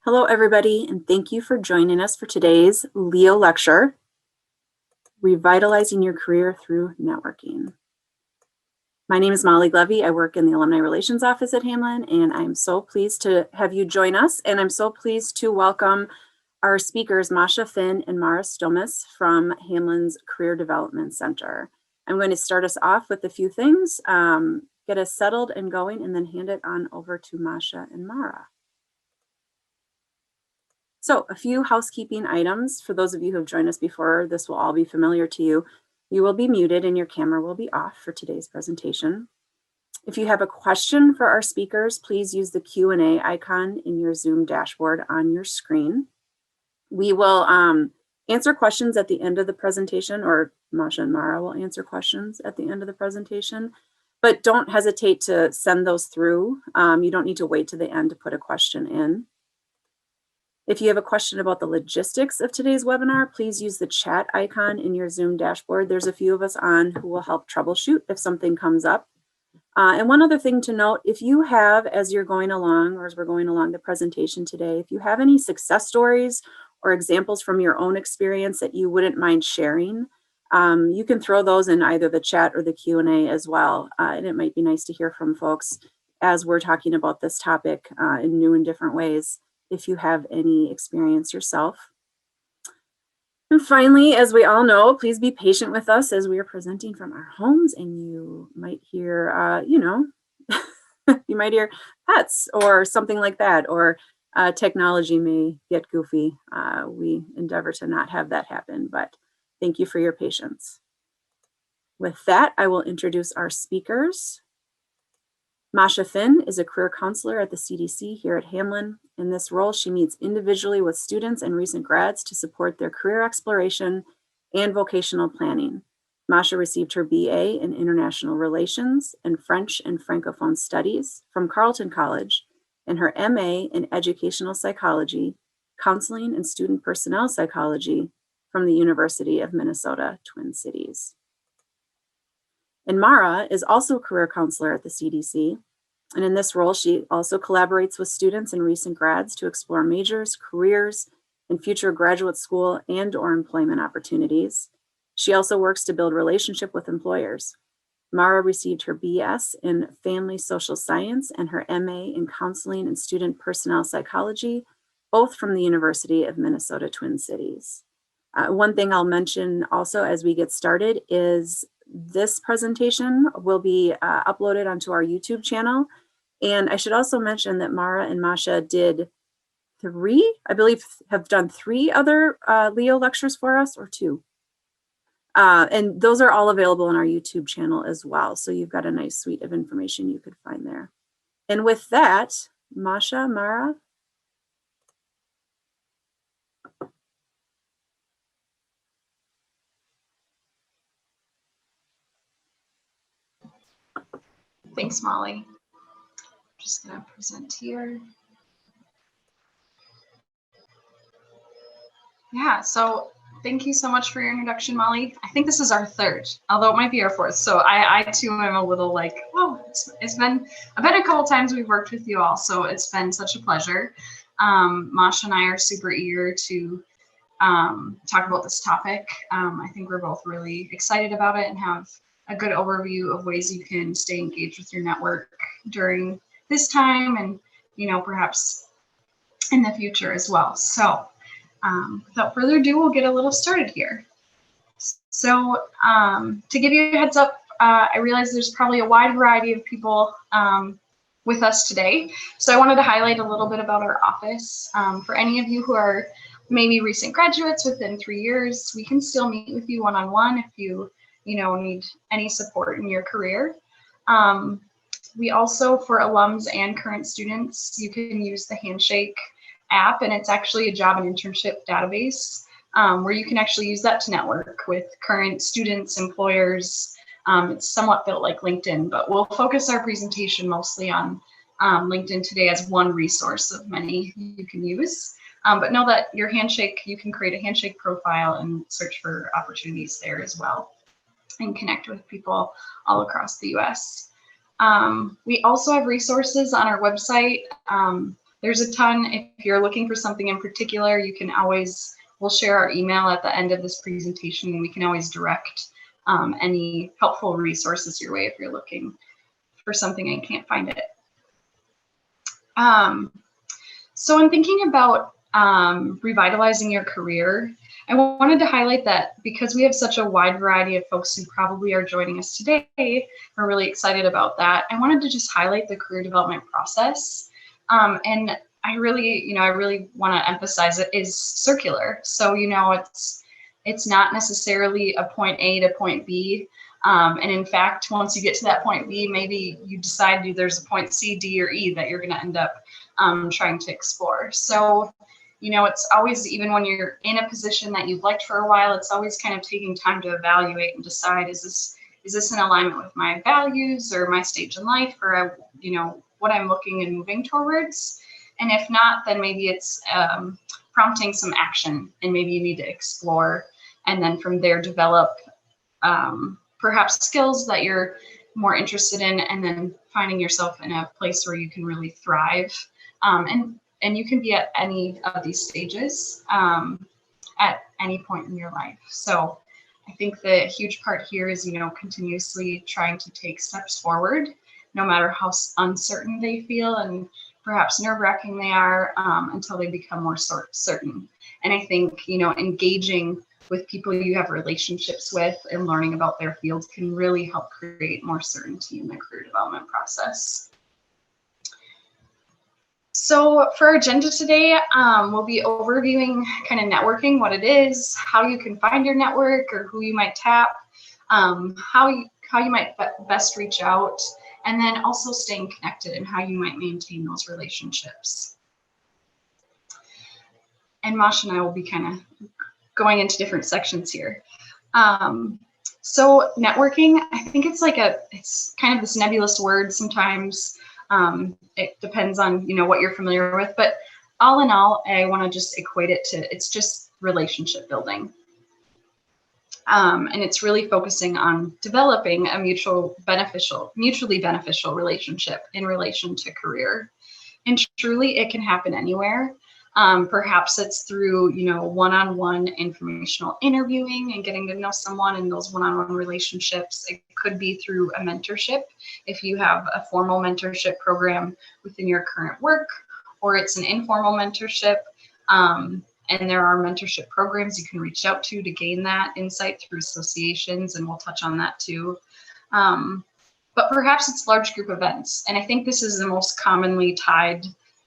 Hello, everybody, and thank you for joining us for today's Leo lecture, Revitalizing Your Career Through Networking. My name is Molly Glevy. I work in the Alumni Relations Office at Hamline, and I'm so pleased to have you join us, and I'm so pleased to welcome our speakers, Masha Finn and Mara Stomas from Hamline's Career Development Center. I'm going to start us off with a few things, get us settled and going, and then hand it on over to Masha and Mara. So a few housekeeping items. For those of you who have joined us before, this will all be familiar to you. You will be muted and your camera will be off for today's presentation. If you have a question for our speakers, please use the Q&A icon in your Zoom dashboard on your screen. We will answer questions at the end of the presentation, or Masha and Mara will answer questions at the end of the presentation, but don't hesitate to send those through. You don't need to wait to the end to put a question in. If you have a question about the logistics of today's webinar, please use the chat icon in your Zoom dashboard. There's a few of us on who will help troubleshoot if something comes up. And one other thing to note, if you have, as you're going along, or as we're going along the presentation today, if you have any success stories or examples from your own experience that you wouldn't mind sharing, you can throw those in either the chat or the Q&A as well. And it might be nice to hear from folks as we're talking about this topic in new and different ways, if you have any experience yourself. And finally, as we all know, please be patient with us as we are presenting from our homes, and you might hear, you might hear pets or something like that, or technology may get goofy. We endeavor to not have that happen, but thank you for your patience. With that, I will introduce our speakers. Masha Finn is a career counselor at the CDC here at Hamline. In this role, she meets individually with students and recent grads to support their career exploration and vocational planning. Masha received her BA in International Relations and French and Francophone Studies from Carleton College and her MA in Educational Psychology, Counseling and Student Personnel Psychology from the University of Minnesota, Twin Cities. And Mara is also a career counselor at the CDC. And in this role, she also collaborates with students and recent grads to explore majors, careers, and future graduate school and/or employment opportunities. She also works to build relationship with employers. Mara received her BS in Family Social Science and her MA in Counseling and Student Personnel Psychology, both from the University of Minnesota, Twin Cities. One thing I'll mention also as we get started is this presentation will be uploaded onto our YouTube channel. And I should also mention that Mara and Masha did have done three other Leo lectures for us, or two. And those are all available on our YouTube channel as well. So you've got a nice suite of information you could find there. And with that, Masha, Mara. Thanks, Molly. I'm just going to present here. Yeah, so thank you so much for your introduction, Molly. I think this is our third, although it might be our fourth. So I too am a little like, oh, it's been a couple times we've worked with you all, so it's been such a pleasure. Masha and I are super eager to talk about this topic. I think we're both really excited about it and have a good overview of ways you can stay engaged with your network during this time and, perhaps in the future as well. So without further ado, we'll get a little started here. So to give you a heads up, I realize there's probably a wide variety of people with us today. So I wanted to highlight a little bit about our office. For any of you who are maybe recent graduates within 3 years, we can still meet with you one-on-one if you need any support in your career. We also, for alums and current students, you can use the Handshake app, and it's actually a job and internship database where you can actually use that to network with current students, employers. It's somewhat built like LinkedIn, but we'll focus our presentation mostly on LinkedIn today as one resource of many you can use. But know that your Handshake, you can create a Handshake profile and search for opportunities there as well and connect with people all across the US. We also have resources on our website there's a ton. If you're looking for something in particular, you can always, we'll share our email at the end of this presentation, and we can always direct any helpful resources your way if you're looking for something and can't find it. So in thinking about revitalizing your career, I wanted to highlight that because we have such a wide variety of folks who probably are joining us today, we're really excited about that. I wanted to just highlight the career development process. And I really want to emphasize it is circular. So, it's not necessarily a point A to point B. And in fact, once you get to that point B, maybe you decide there's a point C, D, or E that you're going to end up trying to explore. So, it's always, even when you're in a position that you've liked for a while, it's always kind of taking time to evaluate and decide, is this in alignment with my values or my stage in life, or, what I'm looking and moving towards? And if not, then maybe it's prompting some action, and maybe you need to explore, and then from there develop perhaps skills that you're more interested in, and then finding yourself in a place where you can really thrive. And you can be at any of these stages at any point in your life. So I think the huge part here is, continuously trying to take steps forward, no matter how uncertain they feel and perhaps nerve-wracking they are, until they become more certain. And I think, engaging with people you have relationships with and learning about their fields can really help create more certainty in the career development process. So for our agenda today, we'll be overviewing kind of networking, what it is, how you can find your network or who you might tap, how you might best reach out, and then also staying connected and how you might maintain those relationships. And Masha and I will be kind of going into different sections here. So networking, I think it's kind of this nebulous word sometimes. It depends on, what you're familiar with, but all in all, I want to just equate it to, it's just relationship building. And it's really focusing on developing a mutually beneficial relationship in relation to career. And truly, it can happen anywhere. Perhaps it's through, one-on-one informational interviewing and getting to know someone in those one-on-one relationships. It could be through a mentorship, if you have a formal mentorship program within your current work, or it's an informal mentorship. And there are mentorship programs you can reach out to gain that insight through associations, and we'll touch on that too. But perhaps it's large group events. And I think this is the most commonly tied,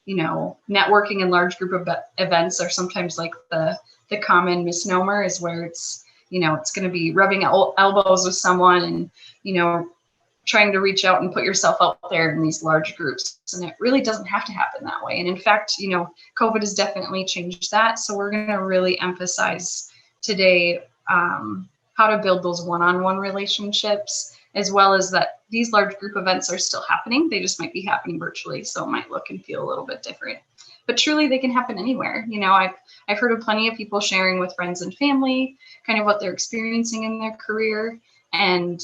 networking and large group events are sometimes like the common misnomer, is where it's, it's going to be rubbing elbows with someone and, trying to reach out and put yourself out there in these large groups. And it really doesn't have to happen that way. And in fact, COVID has definitely changed that. So we're going to really emphasize today how to build those one-on-one relationships, as well as that these large group events are still happening. They just might be happening virtually, so it might look and feel a little bit different. But truly, they can happen anywhere. I've heard of plenty of people sharing with friends and family kind of what they're experiencing in their career, and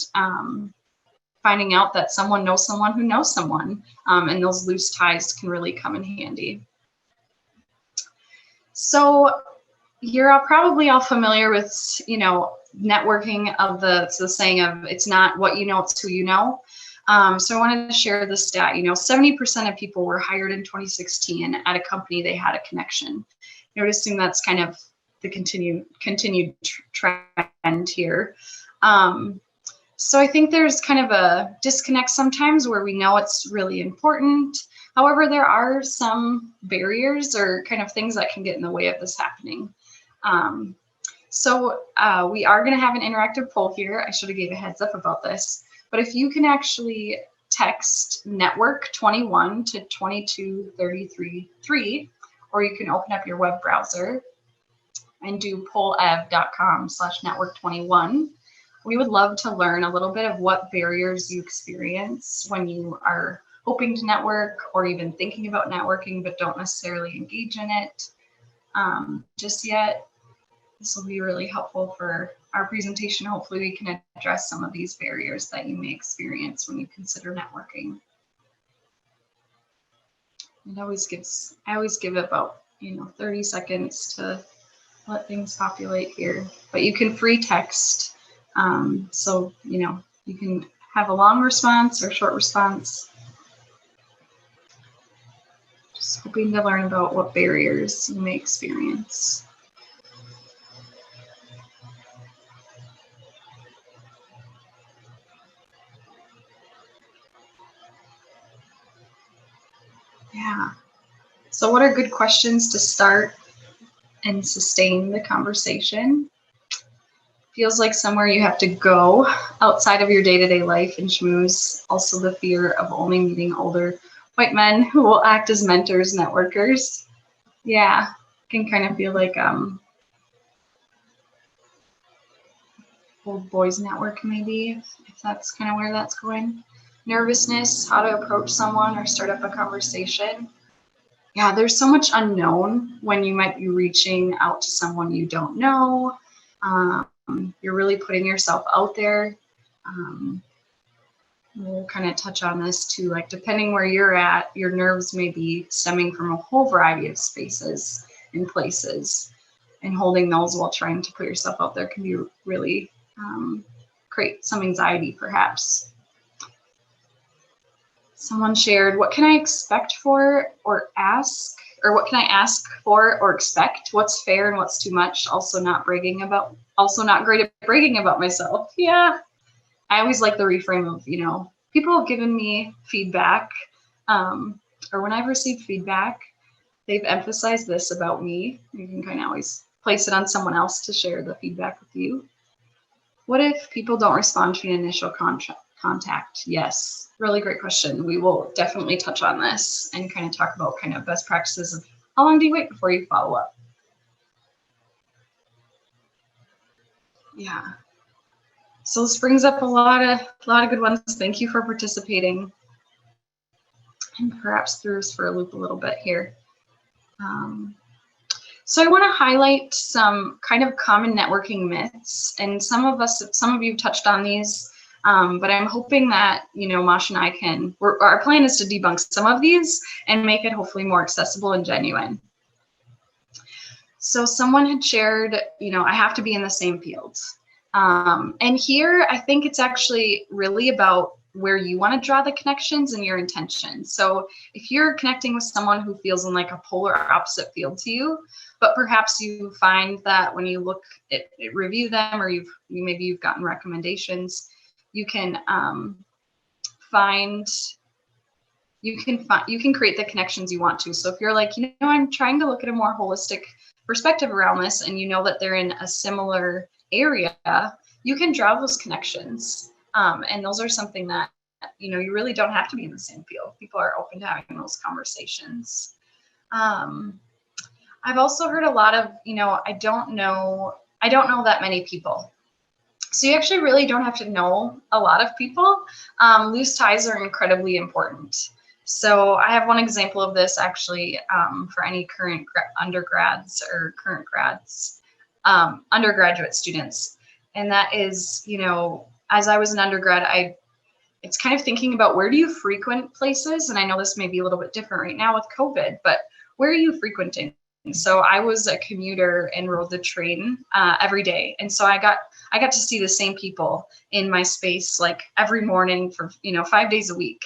finding out that someone knows someone who knows someone, and those loose ties can really come in handy. So you're probably all familiar with, networking, of the saying of, it's not what you know, it's who you know. So I wanted to share this stat. 70% of people were hired in 2016 at a company they had a connection. I would assume that's kind of the continued trend here. So I think there's kind of a disconnect sometimes where we know it's really important. However, there are some barriers or kind of things that can get in the way of this happening. So we are going to have an interactive poll here. I should have gave a heads up about this. But if you can actually text network 21 to 22333, or you can open up your web browser and do pollev.com/network21. We would love to learn a little bit of what barriers you experience when you are hoping to network, or even thinking about networking but don't necessarily engage in it just yet. This will be really helpful for our presentation. Hopefully we can address some of these barriers that you may experience when you consider networking. I always give it about 30 seconds to let things populate here. But you can free text, so you can have a long response or short response. Just hoping to learn about what barriers you may experience. Yeah. So what are good questions to start and sustain the conversation? Feels like somewhere you have to go outside of your day-to-day life and schmooze. Also the fear of only meeting older white men who will act as mentors, networkers. Yeah, can kind of feel like old boys network maybe, if that's kind of where that's going. Nervousness, how to approach someone or start up a conversation. Yeah, there's so much unknown when you might be reaching out to someone you don't know. You're really putting yourself out there. We'll kind of touch on this too, like depending where you're at, your nerves may be stemming from a whole variety of spaces and places, and holding those while trying to put yourself out there can be really create some anxiety perhaps. Someone shared, what can I expect for or ask, or what can I ask for or expect? What's fair and what's too much? Also not great at bragging about myself. Yeah. I always like the reframe of, people have given me feedback, or when I've received feedback, they've emphasized this about me. You can kind of always place it on someone else to share the feedback with you. What if people don't respond to an initial contact? Yes, really great question. We will definitely touch on this and kind of talk about kind of best practices of how long do you wait before you follow up? Yeah. So this brings up a lot of good ones. Thank you for participating, and perhaps threw us for a loop a little bit here. So I want to highlight some kind of common networking myths, and some of you touched on these, but I'm hoping that Masha and I our plan is to debunk some of these and make it hopefully more accessible and genuine. So someone had shared, I have to be in the same field. And here, I think it's actually really about where you want to draw the connections and your intention. So if you're connecting with someone who feels in like a polar opposite field to you, but perhaps you find that when you look at review them, or maybe you've gotten recommendations, you can create the connections you want to. So if you're like, I'm trying to look at a more holistic perspective around this, and that they're in a similar area, you can draw those connections. And those are something that, you really don't have to be in the same field. People are open to having those conversations. I've also heard a lot of, I don't know that many people. So you actually really don't have to know a lot of people. Loose ties are incredibly important. So I have one example of this actually for any current undergrads or current grads, undergraduate students. And that is, as I was an undergrad, it's kind of thinking about where do you frequent places? And I know this may be a little bit different right now with COVID, but where are you frequenting? So I was a commuter and rode the train every day. And so I got to see the same people in my space like every morning for, 5 days a week.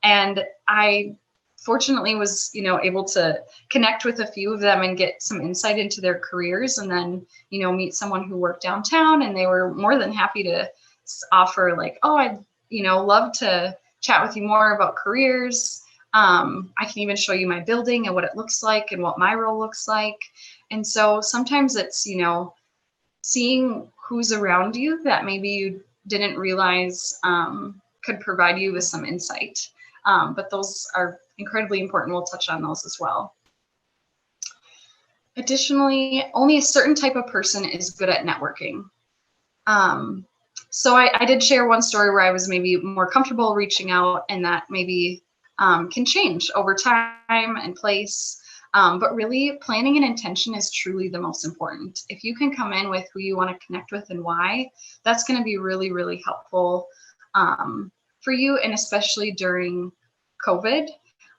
And I fortunately was, able to connect with a few of them and get some insight into their careers, and then, meet someone who worked downtown, and they were more than happy to offer like, oh, I'd, love to chat with you more about careers. I can even show you my building and what it looks like and what my role looks like. And so sometimes it's, seeing who's around you that maybe you didn't realize could provide you with some insight. But those are incredibly important. We'll touch on those as well. Additionally, only a certain type of person is good at networking. So I did share one story where I was maybe more comfortable reaching out, and that maybe can change over time and place. But really, planning and intention is truly the most important. If you can come in with who you want to connect with and why, that's going to be really, really helpful for you, and especially during COVID.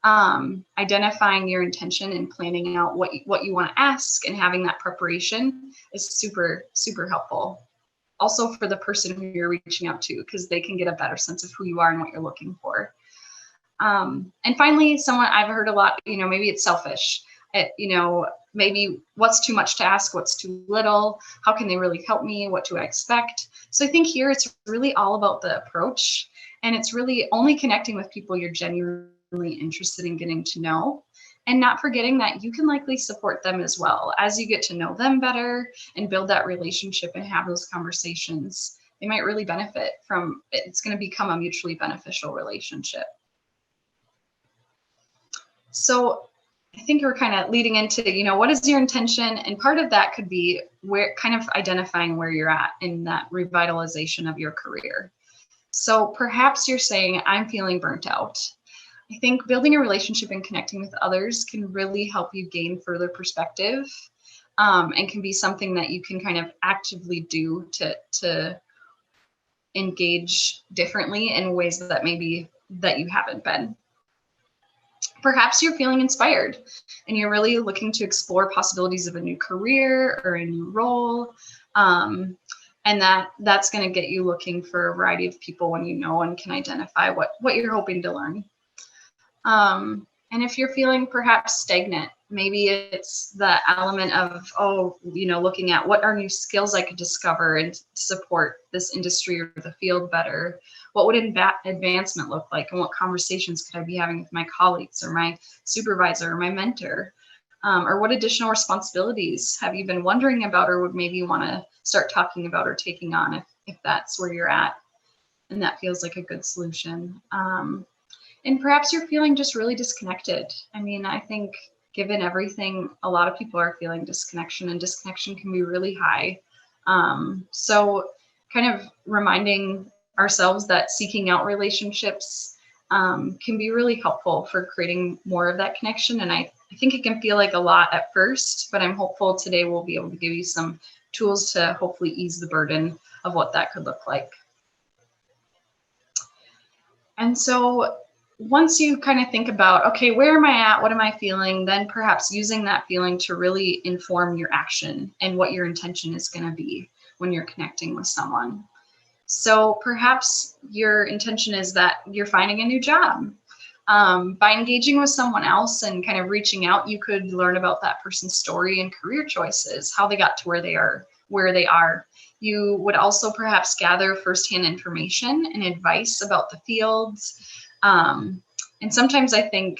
Identifying your intention and planning out what you want to ask and having that preparation is super, super helpful. Also for the person who you're reaching out to, because they can get a better sense of who you are and what you're looking for. And finally, someone I've heard a lot, maybe it's selfish. Maybe what's too much to ask, what's too little, how can they really help me, what do I expect? So I think here it's really all about the approach, and it's really only connecting with people you're genuinely interested in getting to know, and not forgetting that you can likely support them as well. As you get to know them better and build that relationship and have those conversations, they might really benefit from it. It's going to become a mutually beneficial relationship. So I think we're kind of leading into, what is your intention? And part of that could be where kind of identifying where you're at in that revitalization of your career. So perhaps you're saying, I'm feeling burnt out. I think building a relationship and connecting with others can really help you gain further perspective, and can be something that you can kind of actively do to engage differently in ways that maybe that you haven't been. Perhaps you're feeling inspired and you're really looking to explore possibilities of a new career or a new role. And that's going to get you looking for a variety of people when you know and can identify what you're hoping to learn. And if you're feeling perhaps stagnant, maybe it's the element of, looking at what are new skills I could discover and support this industry or the field better. What would advancement look like, and what conversations could I be having with my colleagues or my supervisor or my mentor? Or what additional responsibilities have you been wondering about or would maybe want to start talking about or taking on if that's where you're at and that feels like a good solution. And perhaps you're feeling just really disconnected. I mean, I think given everything, a lot of people are feeling disconnection, and disconnection can be really high. So kind of reminding ourselves that seeking out relationships can be really helpful for creating more of that connection. And I think it can feel like a lot at first, but I'm hopeful today we'll be able to give you some tools to hopefully ease the burden of what that could look like. And so once you kind of think about, okay, where am I at? What am I feeling? Then perhaps using that feeling to really inform your action and what your intention is going to be when you're connecting with someone. So perhaps your intention is that you're finding a new job. By engaging with someone else and kind of reaching out, you could learn about that person's story and career choices, how they got to where they are. You would also perhaps gather firsthand information and advice about the fields. And sometimes I think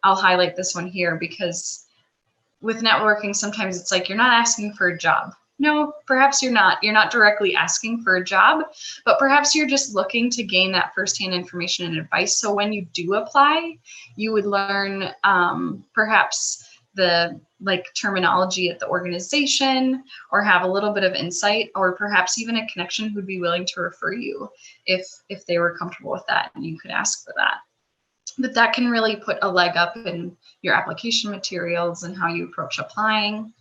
I'll highlight this one here because with networking, sometimes it's like you're not asking for a job. No, perhaps you're not. You're not directly asking for a job, but perhaps you're just looking to gain that firsthand information and advice. So when you do apply, you would learn perhaps the terminology at the organization, or have a little bit of insight, or perhaps even a connection who'd be willing to refer you if they were comfortable with that and you could ask for that. But that can really put a leg up in your application materials and how you approach applying.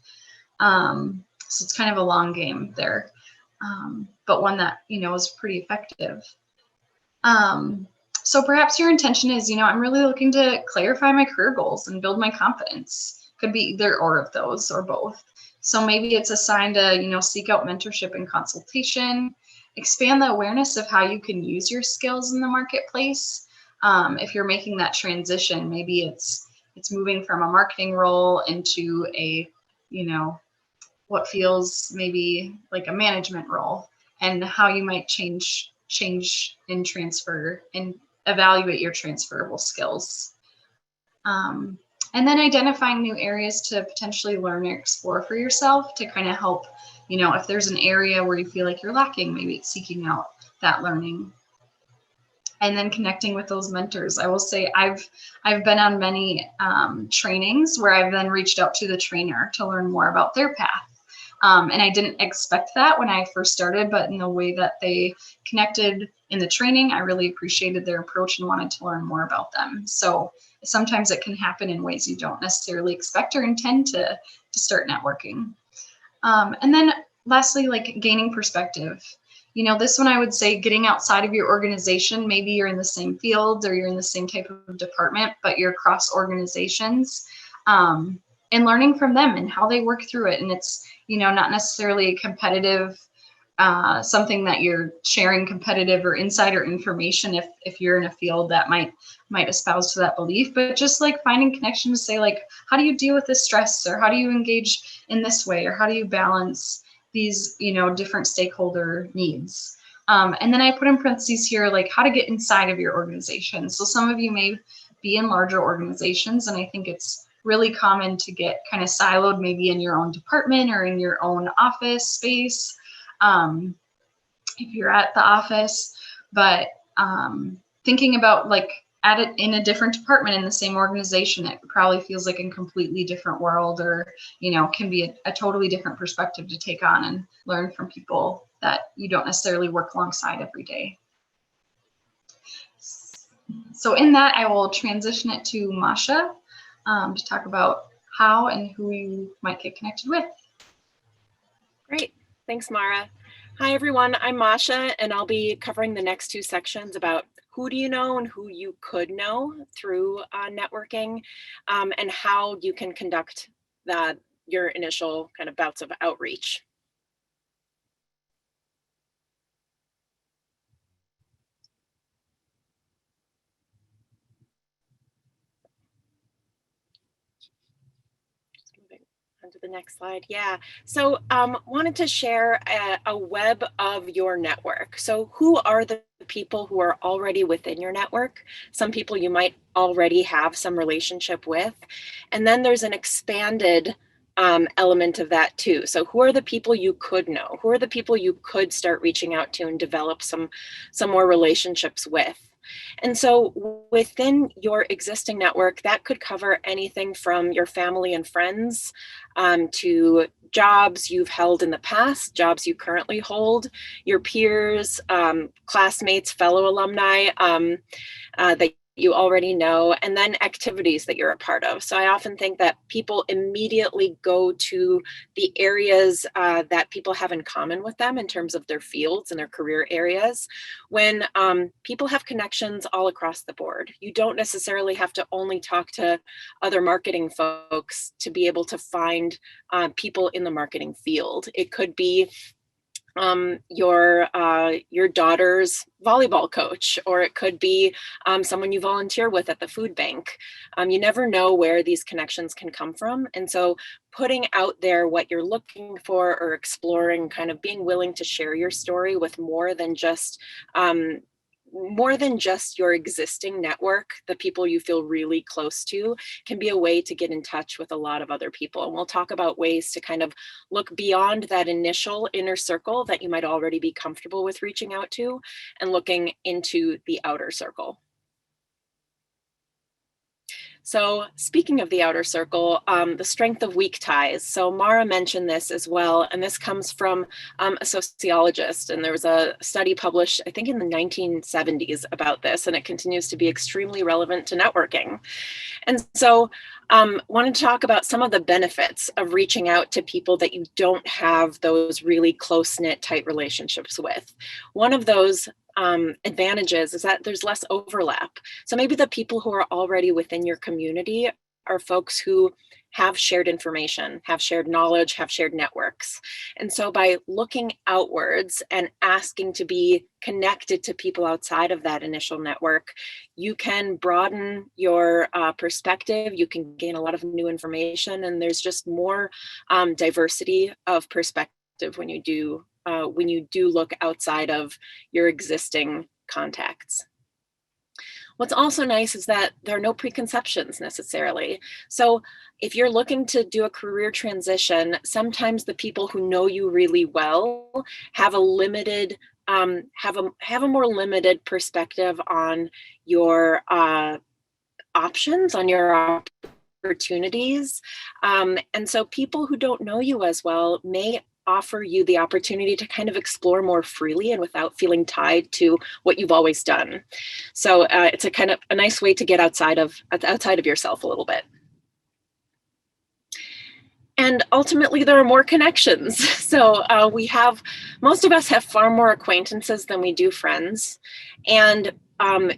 So it's kind of a long game there, but one that, is pretty effective. So perhaps your intention is, I'm really looking to clarify my career goals and build my confidence. Could be either or of those or both. So maybe it's a sign to, seek out mentorship and consultation, expand the awareness of how you can use your skills in the marketplace. If you're making that transition, maybe it's moving from a marketing role into a, what feels maybe like a management role, and how you might change and transfer and evaluate your transferable skills. And then identifying new areas to potentially learn or explore for yourself to kind of help, if there's an area where you feel like you're lacking, maybe it's seeking out that learning. And then connecting with those mentors. I will say I've been on many trainings where I've then reached out to the trainer to learn more about their path. And I didn't expect that when I first started, but in the way that they connected in the training, I really appreciated their approach and wanted to learn more about them. So sometimes it can happen in ways you don't necessarily expect or intend to start networking. And then lastly, gaining perspective. This one I would say getting outside of your organization. Maybe you're in the same field or you're in the same type of department, but you're across organizations, and learning from them and how they work through it. And it's, not necessarily a competitive, something that you're sharing competitive or insider information if you're in a field that might espouse to that belief, but just like finding connections to say, like, how do you deal with this stress, or how do you engage in this way, or how do you balance these, different stakeholder needs. And then I put in parentheses here, like how to get inside of your organization. So some of you may be in larger organizations, and I think it's really common to get kind of siloed, maybe in your own department or in your own office space, if you're at the office. But thinking about like at it in a different department in the same organization, it probably feels like a completely different world, or can be a totally different perspective to take on and learn from people that you don't necessarily work alongside every day. So in that, I will transition it to Masha to talk about how and who you might get connected with. Great, thanks, Mara. Hi everyone, I'm Masha, and I'll be covering the next two sections about who do you know and who you could know through networking, and how you can conduct your initial kind of bouts of outreach. Just moving on to the next slide. Yeah, so wanted to share a web of your network. So who are the people who are already within your network? Some people you might already have some relationship with. And then there's an expanded element of that too. So who are the people you could know? Who are the people you could start reaching out to and develop some more relationships with? And so within your existing network, that could cover anything from your family and friends to jobs you've held in the past, jobs you currently hold, your peers, classmates, fellow alumni that you already know, and then activities that you're a part of. So I often think that people immediately go to the areas that people have in common with them in terms of their fields and their career areas, when people have connections all across the board. You don't necessarily have to only talk to other marketing folks to be able to find people in the marketing field. It could be your daughter's volleyball coach, or it could be someone you volunteer with at the food bank. You never know where these connections can come from. And so putting out there what you're looking for or exploring, kind of being willing to share your story with more than just your existing network, the people you feel really close to, can be a way to get in touch with a lot of other people. And we'll talk about ways to kind of look beyond that initial inner circle that you might already be comfortable with reaching out to, and looking into the outer circle. So speaking of the outer circle, the strength of weak ties. So Mara mentioned this as well, and this comes from a sociologist, and there was a study published, I think in the 1970s about this, and it continues to be extremely relevant to networking. And so wanted to talk about some of the benefits of reaching out to people that you don't have those really close-knit, tight relationships with. One of those advantages is that there's less overlap. So maybe the people who are already within your community are folks who have shared information, have shared knowledge, have shared networks. And so by looking outwards and asking to be connected to people outside of that initial network, you can broaden your perspective, you can gain a lot of new information, and there's just more diversity of perspective when you do look outside of your existing contacts. What's also nice is that there are no preconceptions necessarily. So if you're looking to do a career transition, sometimes the people who know you really well have a limited, have a more limited perspective on your options, on your opportunities. And so people who don't know you as well may offer you the opportunity to kind of explore more freely and without feeling tied to what you've always done. So it's a kind of a nice way to get outside of yourself a little bit. And ultimately, there are more connections. So most of us have far more acquaintances than we do friends. And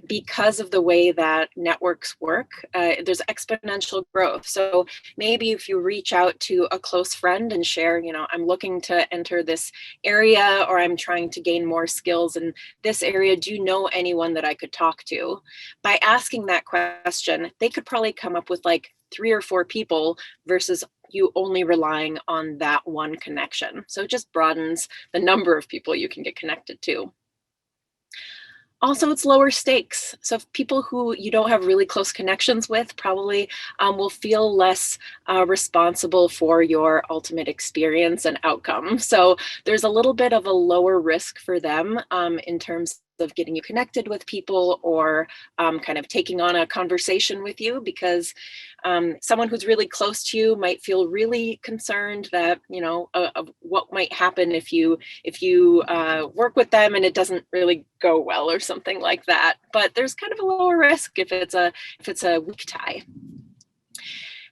because of the way that networks work, there's exponential growth. So maybe if you reach out to a close friend and share, I'm looking to enter this area, or I'm trying to gain more skills in this area, do you know anyone that I could talk to? By asking that question, they could probably come up with like 3 or 4 people versus you only relying on that one connection. So it just broadens the number of people you can get connected to. Also, it's lower stakes. So people who you don't have really close connections with probably will feel less responsible for your ultimate experience and outcome. So there's a little bit of a lower risk for them in terms of getting you connected with people, or kind of taking on a conversation with you, because someone who's really close to you might feel really concerned that, of what might happen if you work with them and it doesn't really go well or something like that. But there's kind of a lower risk if it's a weak tie.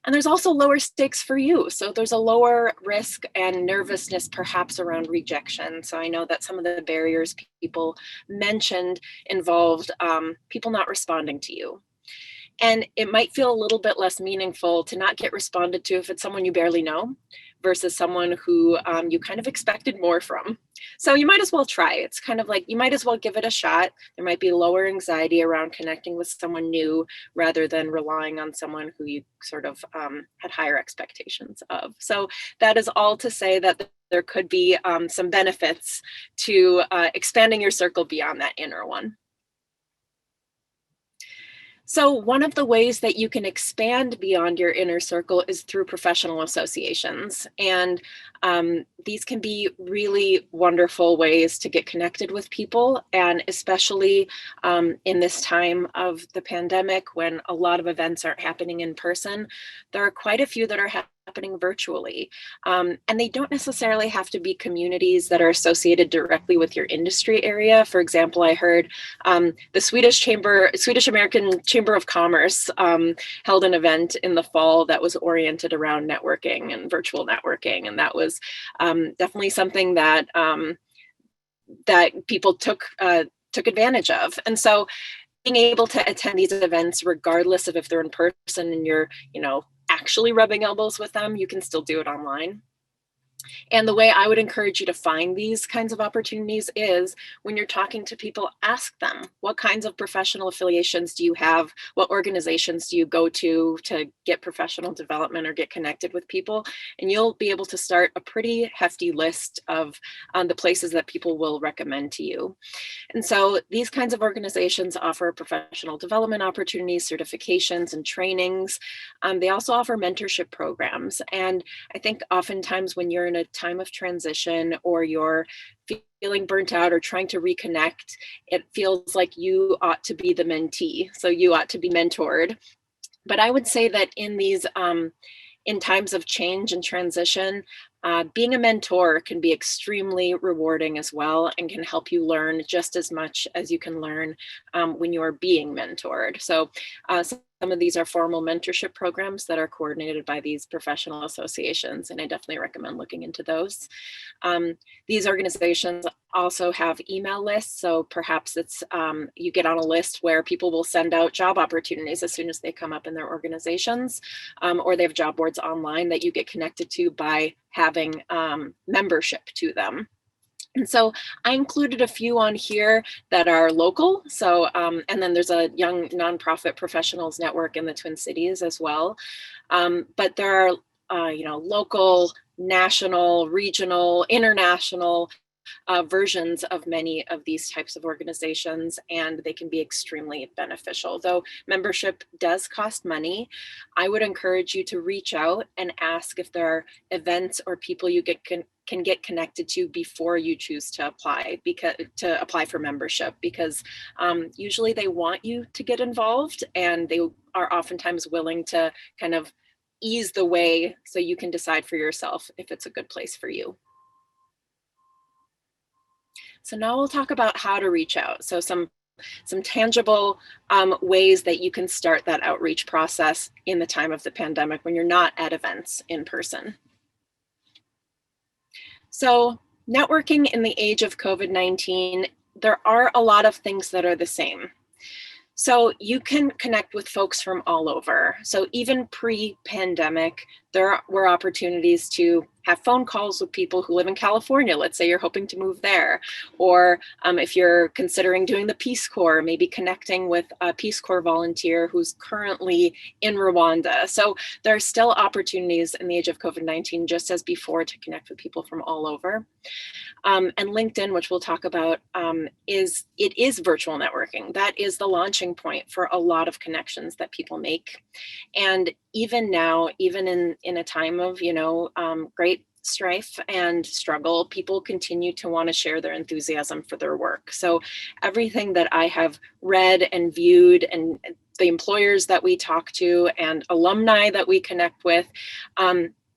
And there's also lower stakes for you. So there's a lower risk and nervousness perhaps around rejection. So I know that some of the barriers people mentioned involved people not responding to you. And it might feel a little bit less meaningful to not get responded to if it's someone you barely know versus someone who you kind of expected more from. So you might as well try. It's kind of like, you might as well give it a shot. There might be lower anxiety around connecting with someone new rather than relying on someone who you sort of had higher expectations of. So that is all to say that there could be some benefits to expanding your circle beyond that inner one. So one of the ways that you can expand beyond your inner circle is through professional associations. And these can be really wonderful ways to get connected with people. And especially in this time of the pandemic, when a lot of events aren't happening in person, there are quite a few that are happening virtually. And they don't necessarily have to be communities that are associated directly with your industry area. For example, I heard the Swedish American Chamber of Commerce held an event in the fall that was oriented around networking and virtual networking. And that was definitely something that that people took advantage of. And so being able to attend these events, regardless of if they're in person and you're, actually rubbing elbows with them, you can still do it online. And the way I would encourage you to find these kinds of opportunities is when you're talking to people, ask them, what kinds of professional affiliations do you have? What organizations do you go to get professional development or get connected with people? And you'll be able to start a pretty hefty list of the places that people will recommend to you. And so these kinds of organizations offer professional development opportunities, certifications, and trainings. They also offer mentorship programs. And I think oftentimes when you're in a time of transition or you're feeling burnt out or trying to reconnect, it feels like you ought to be the mentee. So you ought to be mentored. But I would say that in these in times of change and transition, being a mentor can be extremely rewarding as well, and can help you learn just as much as you can learn when you are being mentored. So some of these are formal mentorship programs that are coordinated by these professional associations, and I definitely recommend looking into those. These organizations also have email lists, so perhaps it's you get on a list where people will send out job opportunities as soon as they come up in their organizations, or they have job boards online that you get connected to by having membership to them. And so I included a few on here that are local. So, and then there's a young nonprofit professionals network in the Twin Cities as well. But there are, local, national, regional, international versions of many of these types of organizations, and they can be extremely beneficial. Though membership does cost money, I would encourage you to reach out and ask if there are events or people you can get connected to before you choose to apply for membership, because usually they want you to get involved, and they are oftentimes willing to kind of ease the way so you can decide for yourself if it's a good place for you. So now we'll talk about how to reach out. So some tangible ways that you can start that outreach process in the time of the pandemic when you're not at events in person. So networking in the age of COVID-19, there are a lot of things that are the same. So you can connect with folks from all over. So even pre-pandemic, there were opportunities to have phone calls with people who live in California. Let's say you're hoping to move there. Or if you're considering doing the Peace Corps, maybe connecting with a Peace Corps volunteer who's currently in Rwanda. So there are still opportunities in the age of COVID-19, just as before, to connect with people from all over. And LinkedIn, which we'll talk about, is virtual networking. That is the launching point for a lot of connections that people make. And even now, even in a time of, great strife and struggle, people continue to want to share their enthusiasm for their work. So everything that I have read and viewed, and the employers that we talk to and alumni that we connect with,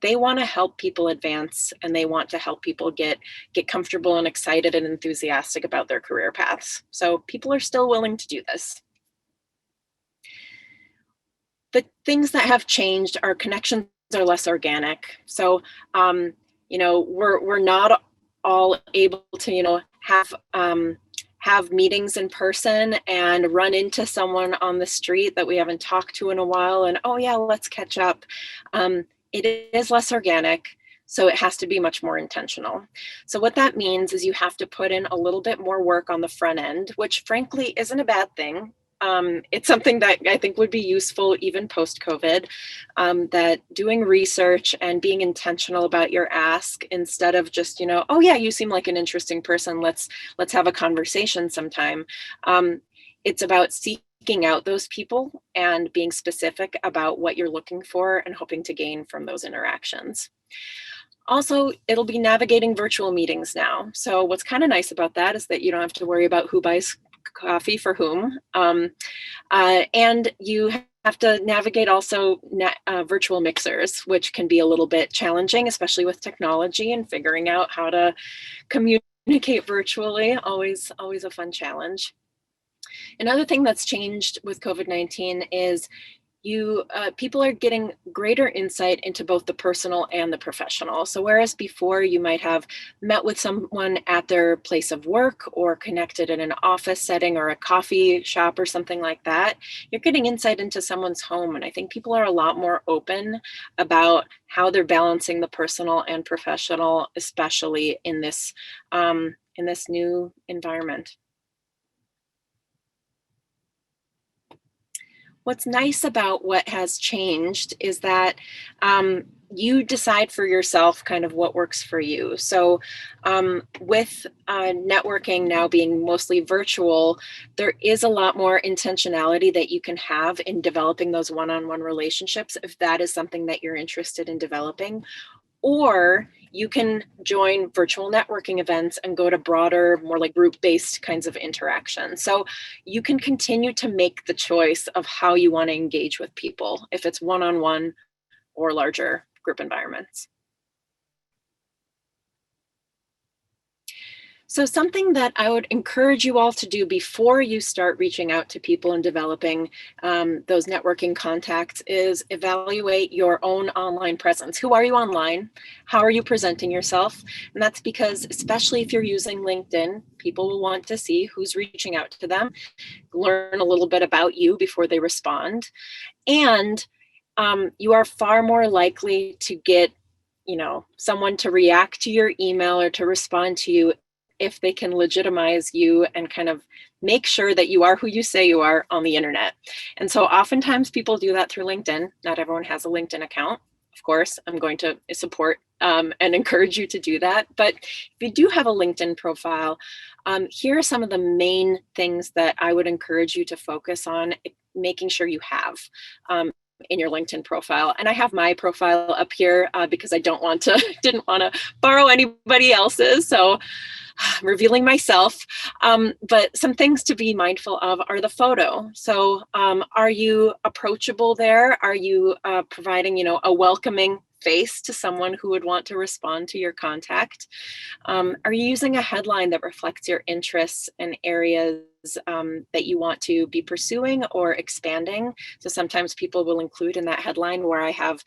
they want to help people advance, and they want to help people get comfortable and excited and enthusiastic about their career paths. So people are still willing to do this. The things that have changed are connections are less organic. So, we're not all able to, have meetings in person and run into someone on the street that we haven't talked to in a while and, oh yeah, let's catch up. It is less organic, so it has to be much more intentional. So what that means is you have to put in a little bit more work on the front end, which frankly isn't a bad thing. It's something that I think would be useful even post-COVID, that doing research and being intentional about your ask instead of just, oh yeah, you seem like an interesting person, let's have a conversation sometime. It's about seeking out those people and being specific about what you're looking for and hoping to gain from those interactions. Also, it'll be navigating virtual meetings now. So what's kind of nice about that is that you don't have to worry about who buys coffee for whom. And you have to navigate also virtual mixers, which can be a little bit challenging, especially with technology and figuring out how to communicate virtually. Always a fun challenge. Another thing that's changed with COVID-19 is people are getting greater insight into both the personal and the professional. So whereas before you might have met with someone at their place of work or connected in an office setting or a coffee shop or something like that, you're getting insight into someone's home. And I think people are a lot more open about how they're balancing the personal and professional, especially in this new environment. What's nice about what has changed is that you decide for yourself kind of what works for you. So with networking now being mostly virtual, there is a lot more intentionality that you can have in developing those one-on-one relationships if that is something that you're interested in developing. Or you can join virtual networking events and go to broader, more like group-based kinds of interaction. So you can continue to make the choice of how you want to engage with people, if it's one-on-one or larger group environments. So something that I would encourage you all to do before you start reaching out to people and developing those networking contacts is evaluate your own online presence. Who are you online? How are you presenting yourself? And that's because, especially if you're using LinkedIn, people will want to see who's reaching out to them, learn a little bit about you before they respond. And you are far more likely to get, someone to react to your email or to respond to you if they can legitimize you and kind of make sure that you are who you say you are on the internet. And so oftentimes people do that through LinkedIn. Not everyone has a LinkedIn account. Of course, I'm going to support and encourage you to do that. But if you do have a LinkedIn profile, here are some of the main things that I would encourage you to focus on making sure you have in your LinkedIn profile. And I have my profile up here because I didn't want to borrow anybody else's. So I'm revealing myself. But some things to be mindful of are the photo. So are you approachable there? Are you providing, a welcoming face to someone who would want to respond to your contact? Are you using a headline that reflects your interests and areas that you want to be pursuing or expanding? So sometimes people will include in that headline where I have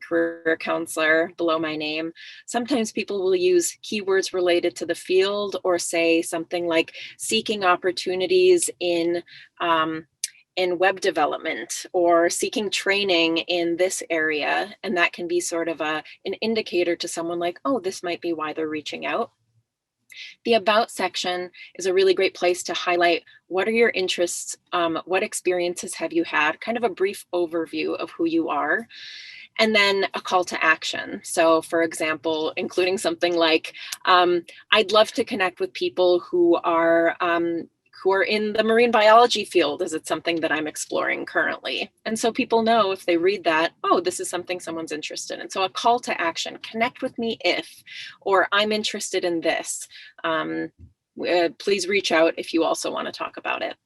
career counselor below my name. Sometimes people will use keywords related to the field, or say something like seeking opportunities in web development, or seeking training in this area. And that can be sort of an indicator to someone like, oh, this might be why they're reaching out. The About section is a really great place to highlight what are your interests, what experiences have you had, kind of a brief overview of who you are. And then a call to action. So for example, including something like, I'd love to connect with people who are in the marine biology field, as it's something that I'm exploring currently. And so people know if they read that, oh, this is something someone's interested in. So a call to action, connect with me if, or I'm interested in this. Please reach out if you also want to talk about it.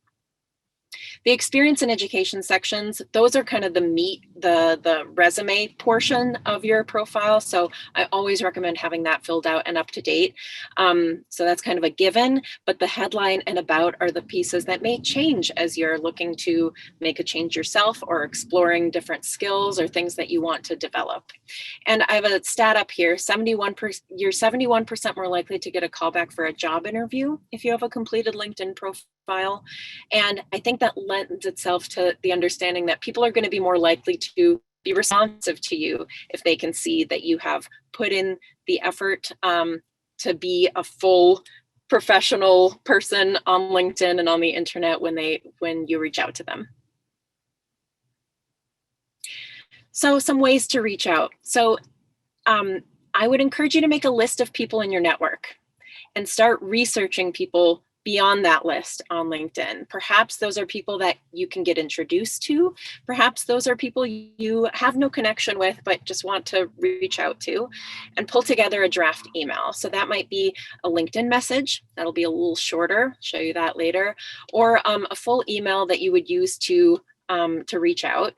The experience and education sections, those are kind of the meat, the resume portion of your profile. So I always recommend having that filled out and up to date. So that's kind of a given, but the headline and about are the pieces that may change as you're looking to make a change yourself, or exploring different skills or things that you want to develop. And I have a stat up here, you're 71% more likely to get a call back for a job interview if you have a completed LinkedIn profile. And I think that lends itself to the understanding that people are going to be more likely to be responsive to you if they can see that you have put in the effort to be a full professional person on LinkedIn and on the internet when you reach out to them. So some ways to reach out. So I would encourage you to make a list of people in your network and start researching people beyond that list on LinkedIn. Perhaps those are people that you can get introduced to. Perhaps those are people you have no connection with, but just want to reach out to, and pull together a draft email. So that might be a LinkedIn message. That'll be a little shorter, I'll show you that later, or a full email that you would use to reach out.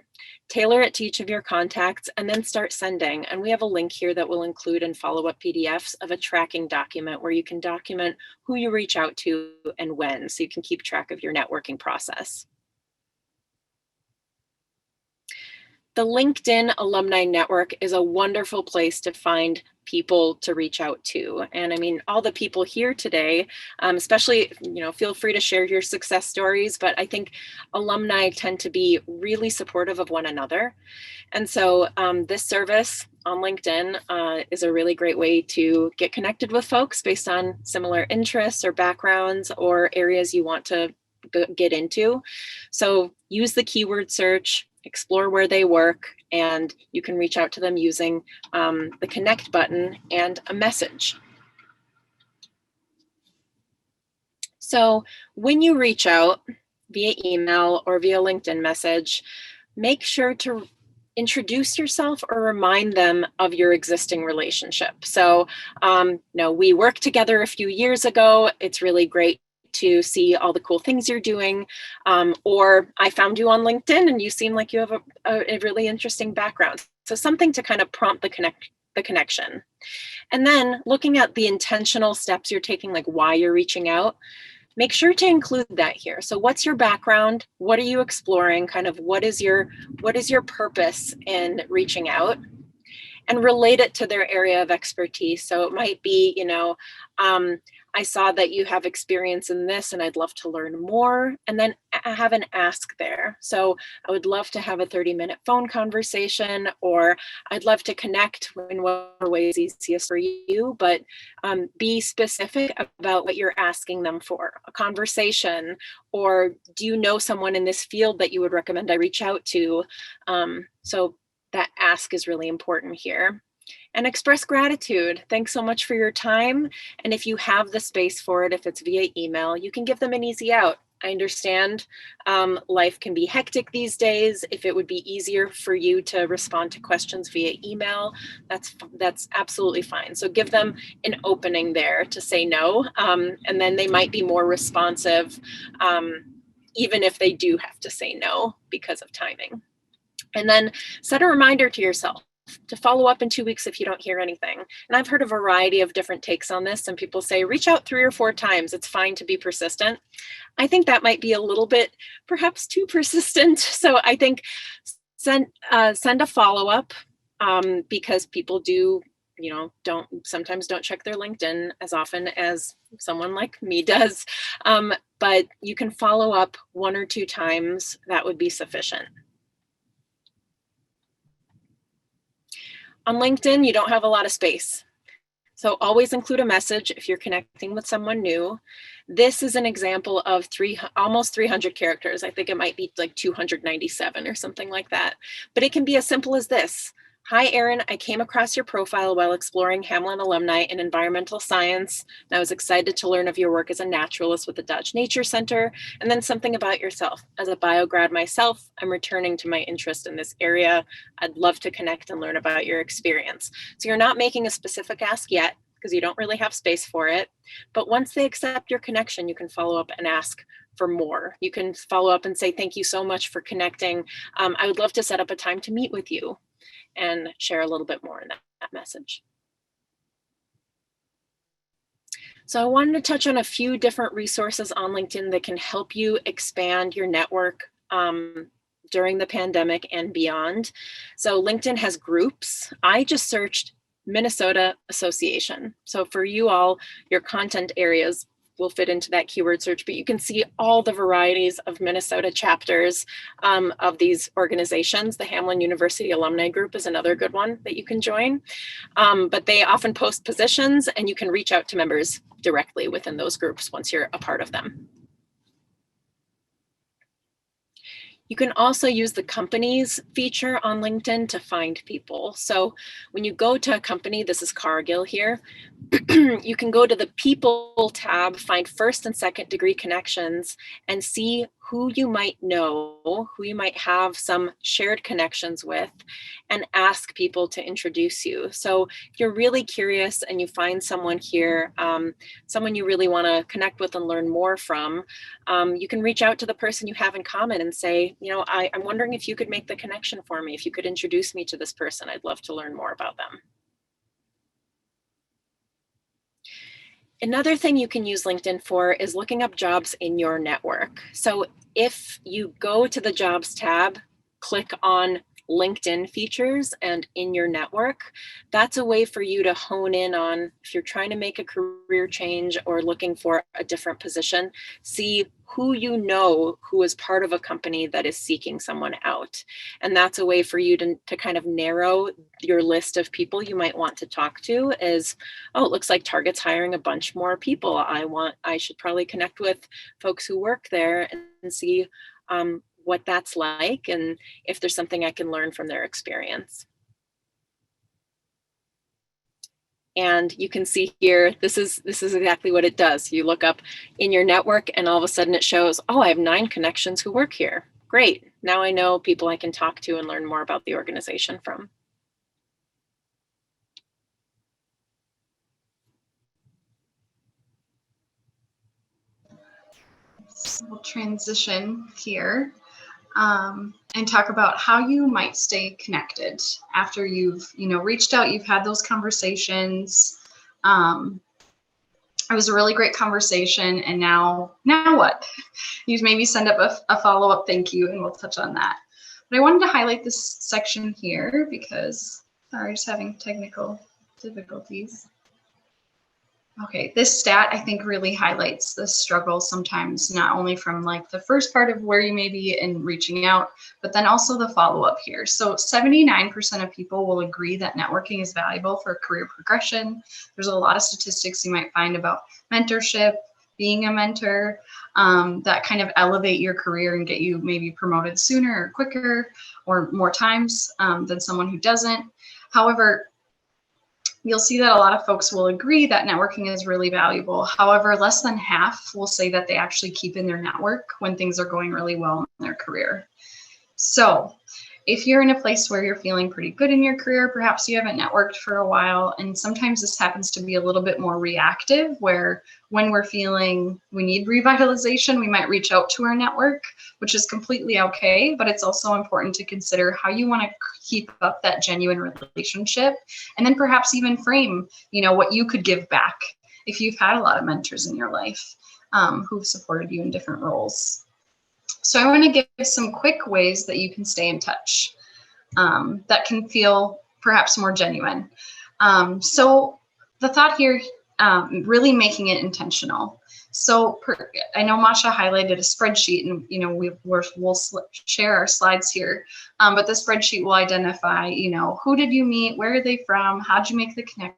Tailor it to each of your contacts and then start sending. And we have a link here that will include and follow-up PDFs of a tracking document where you can document who you reach out to and when, so you can keep track of your networking process. The LinkedIn Alumni Network is a wonderful place to find people to reach out to. And I mean, all the people here today, especially, feel free to share your success stories, but I think alumni tend to be really supportive of one another. And so this service on LinkedIn is a really great way to get connected with folks based on similar interests or backgrounds or areas you want to get into. So use the keyword search, explore where they work, and you can reach out to them using the connect button and a message. So when you reach out via email or via LinkedIn message, make sure to introduce yourself or remind them of your existing relationship. So, we worked together a few years ago. It's really great to see all the cool things you're doing, or I found you on LinkedIn and you seem like you have a really interesting background. So something to kind of prompt the connection. And then looking at the intentional steps you're taking, like why you're reaching out, make sure to include that here. So what's your background? What are you exploring? Kind of what is your purpose in reaching out? And relate it to their area of expertise. So it might be, I saw that you have experience in this and I'd love to learn more, and then have an ask there. So I would love to have a 30-minute phone conversation, or I'd love to connect in whatever way is easiest for you, but be specific about what you're asking them for. A conversation, or do you know someone in this field that you would recommend I reach out to? So that ask is really important here. And express gratitude. Thanks so much for your time. And if you have the space for it, if it's via email, you can give them an easy out. I understand life can be hectic these days. If it would be easier for you to respond to questions via email, that's absolutely fine. So give them an opening there to say no, and then they might be more responsive, even if they do have to say no because of timing. And then set a reminder to yourself. to follow up in 2 weeks if you don't hear anything. And I've heard a variety of different takes on this. Some people say reach out 3 or 4 times. It's fine to be persistent. I think that might be a little bit perhaps too persistent. So I think send a follow-up because people do, sometimes don't check their LinkedIn as often as someone like me does. But you can follow up 1 or 2 times. That would be sufficient. On LinkedIn, you don't have a lot of space. So always include a message if you're connecting with someone new. This is an example of almost 300 characters. I think it might be like 297 or something like that. But it can be as simple as this. Hi, Erin. I came across your profile while exploring Hamline alumni in environmental science. And I was excited to learn of your work as a naturalist with the Dodge Nature Center, and then something about yourself. As a biograd myself, I'm returning to my interest in this area. I'd love to connect and learn about your experience. So you're not making a specific ask yet because you don't really have space for it. But once they accept your connection, you can follow up and ask for more. You can follow up and say, thank you so much for connecting. I would love to set up a time to meet with you and share a little bit more in that message. So I wanted to touch on a few different resources on LinkedIn that can help you expand your network during the pandemic and beyond. So LinkedIn has groups. I just searched Minnesota Association. So for you all, your content areas will fit into that keyword search, but you can see all the varieties of Minnesota chapters of these organizations. The Hamline University Alumni Group is another good one that you can join. But they often post positions and you can reach out to members directly within those groups once you're a part of them. You can also use the companies feature on LinkedIn to find people. So when you go to a company, this is Cargill here, you can go to the People tab, find first and second degree connections, and see who you might know, who you might have some shared connections with, and ask people to introduce you. So if you're really curious and you find someone here, someone you really want to connect with and learn more from, you can reach out to the person you have in common and say, I'm wondering if you could make the connection for me, if you could introduce me to this person. I'd love to learn more about them. Another thing you can use LinkedIn for is looking up jobs in your network. So if you go to the Jobs tab, click on LinkedIn features and in your network, that's a way for you to hone in on, if you're trying to make a career change or looking for a different position, see who you know who is part of a company that is seeking someone out. And that's a way for you to kind of narrow your list of people you might want to talk to is, oh, it looks like Target's hiring a bunch more people. I should probably connect with folks who work there and see what that's like and if there's something I can learn from their experience. And you can see here, this is exactly what it does. You look up in your network and all of a sudden it shows, oh, I have 9 connections who work here. Great, now I know people I can talk to and learn more about the organization from. So we'll transition here. And talk about how you might stay connected after you've, reached out, you've had those conversations. It was a really great conversation, and now what? You maybe send up a follow-up thank you, and we'll touch on that. But I wanted to highlight this section here because, sorry, just having technical difficulties. Okay, this stat I think really highlights the struggle sometimes, not only from like the first part of where you may be in reaching out, but then also the follow-up here. So 79% of people will agree that networking is valuable for career progression. There's a lot of statistics you might find about mentorship, being a mentor, that kind of elevate your career and get you maybe promoted sooner or quicker or more times than someone who doesn't. However, you'll see that a lot of folks will agree that networking is really valuable. However, less than half will say that they actually keep in their network when things are going really well in their career. So if you're in a place where you're feeling pretty good in your career, perhaps you haven't networked for a while, and sometimes this happens to be a little bit more reactive, where when we're feeling we need revitalization, we might reach out to our network, which is completely okay, but it's also important to consider how you want to keep up that genuine relationship, and then perhaps even frame, what you could give back if you've had a lot of mentors in your life who've supported you in different roles. So I want to give some quick ways that you can stay in touch that can feel perhaps more genuine. So the thought here, really making it intentional. So I know Masha highlighted a spreadsheet, and we'll share our slides here. But the spreadsheet will identify, who did you meet, where are they from, how'd you make the connection,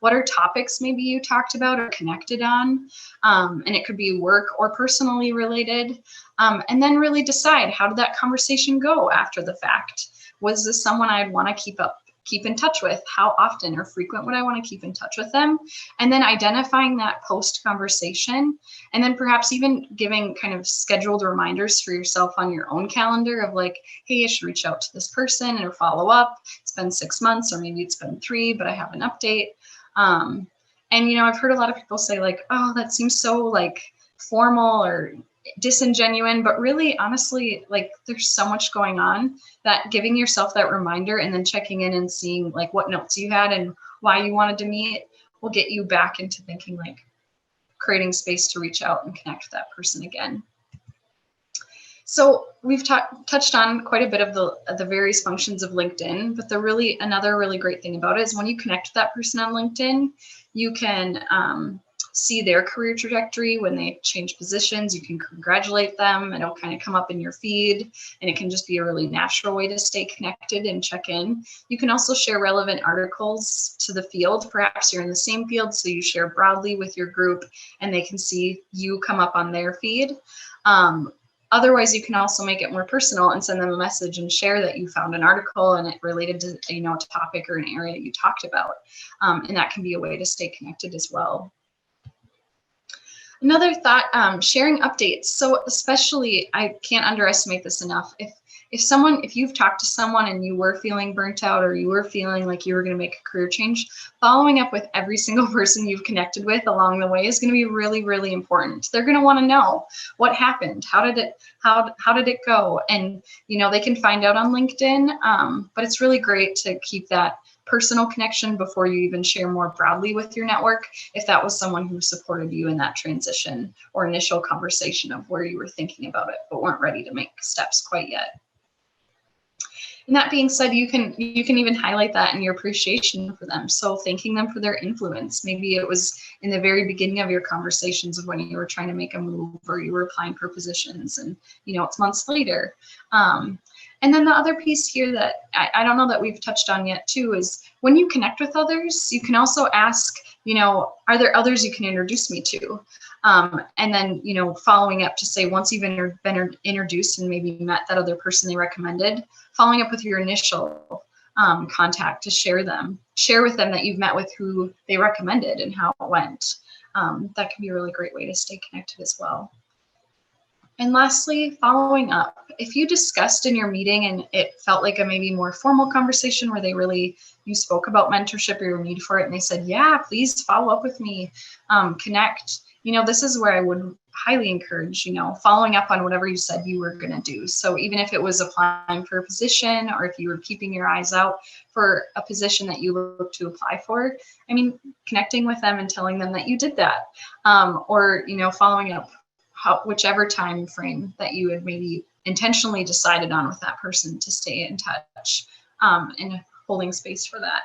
what are topics maybe you talked about or connected on, and it could be work or personally related, and then really decide, how did that conversation go after the fact? Was this someone I'd want to keep in touch with? How often or frequent would I want to keep in touch with them? And then identifying that post conversation, and then perhaps even giving kind of scheduled reminders for yourself on your own calendar of like, hey, I should reach out to this person or follow up. It's been 6 months, or maybe it's been 3, but I have an update. And I've heard a lot of people say like, oh, that seems so like formal or disingenuine, but really, honestly, like there's so much going on that giving yourself that reminder and then checking in and seeing like what notes you had and why you wanted to meet will get you back into thinking, like creating space to reach out and connect with that person again. So we've touched on quite a bit of the various functions of LinkedIn, but another really great thing about it is when you connect with that person on LinkedIn, you can see their career trajectory. When they change positions, you can congratulate them. It'll kind of come up in your feed, and it can just be a really natural way to stay connected and check in. You can also share relevant articles to the field. Perhaps you're in the same field, so you share broadly with your group and they can see you come up on their feed. Otherwise, you can also make it more personal and send them a message and share that you found an article and it related to a topic or an area you talked about. And that can be a way to stay connected as well. Another thought, sharing updates. So especially, I can't underestimate this enough. If you've talked to someone and you were feeling burnt out, or you were feeling like you were going to make a career change, following up with every single person you've connected with along the way is going to be really, really important. They're going to want to know what happened, how did it go, and they can find out on LinkedIn. But it's really great to keep that personal connection before you even share more broadly with your network, if that was someone who supported you in that transition or initial conversation of where you were thinking about it but weren't ready to make steps quite yet. And that being said, you can even highlight that in your appreciation for them. So thanking them for their influence. Maybe it was in the very beginning of your conversations of when you were trying to make a move or you were applying for positions, and it's months later. And then the other piece here that I don't know that we've touched on yet too is when you connect with others, you can also ask, are there others you can introduce me to? And then, following up to say, once you've been introduced and maybe met that other person they recommended, following up with your initial contact to share with them that you've met with who they recommended and how it went. That can be a really great way to stay connected as well. And lastly, following up. If you discussed in your meeting and it felt like a maybe more formal conversation where you spoke about mentorship or your need for it, and they said, yeah, please follow up with me, connect. This is where I would highly encourage, following up on whatever you said you were going to do. So even if it was applying for a position, or if you were keeping your eyes out for a position that you look to apply for, connecting with them and telling them that you did that, or, following up whichever time frame that you had maybe intentionally decided on with that person to stay in touch, and holding space for that.